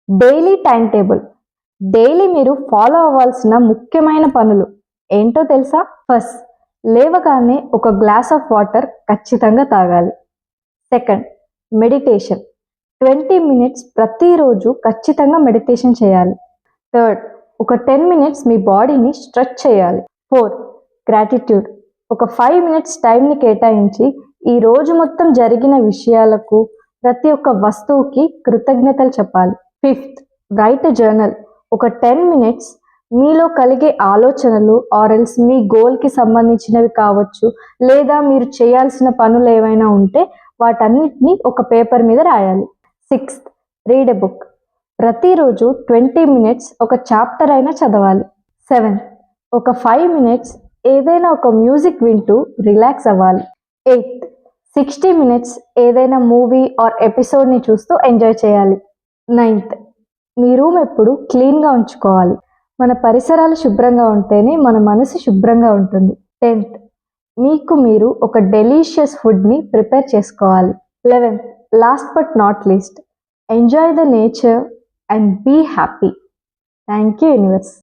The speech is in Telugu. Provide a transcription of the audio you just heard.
Daily time table. డైలీ మీరు ఫాలో అవ్వాల్సిన ముఖ్యమైన పనులు ఏంటో తెలుసా? ఫస్ట్, లేవగానే ఒక గ్లాస్ ఆఫ్ వాటర్ ఖచ్చితంగా తాగాలి. Second, meditation. 20 మినిట్స్ ప్రతిరోజు ఖచ్చితంగా మెడిటేషన్ చేయాలి. థర్డ్, ఒక 10 మినిట్స్ మీ బాడీని స్ట్రెచ్ చేయాలి. Fourth, gratitude. ఒక 5 మినిట్స్ టైంని కేటాయించి ఈ రోజు మొత్తం జరిగిన విషయాలకు, ప్రతి ఒక్క వస్తువుకి కృతజ్ఞతలు చెప్పాలి. ఫిఫ్త్, రైట్ ఎ జర్నల్. ఒక 10 మినిట్స్ మీలో కలిగే ఆలోచనలు ఆర్ఎల్స్ మీ గోల్కి సంబంధించినవి కావచ్చు, లేదా మీరు చేయాల్సిన పనులు ఏవైనా ఉంటే వాటన్నిటిని ఒక పేపర్ మీద రాయాలి. Sixth, read a book. ప్రతిరోజు 20 మినిట్స్ ఒక చాప్టర్ అయినా చదవాలి. సెవెంత్, ఒక 5 మినిట్స్ ఏదైనా ఒక మ్యూజిక్ వింటూ రిలాక్స్ అవ్వాలి. ఎయిత్, 60 మినిట్స్ ఏదైనా మూవీ ఆర్ ఎపిసోడ్ని చూస్తూ ఎంజాయ్ చేయాలి. నైన్త్, మీ రూమ్ ఎప్పుడు క్లీన్గా ఉంచుకోవాలి. మన పరిసరాలు శుభ్రంగా ఉంటేనే మన మనసు శుభ్రంగా ఉంటుంది. 10th, మీకు మీరు ఒక డెలీషియస్ ఫుడ్ని ప్రిపేర్ చేసుకోవాలి. 11th, last but not least, enjoy the nature and be happy. Thank you universe.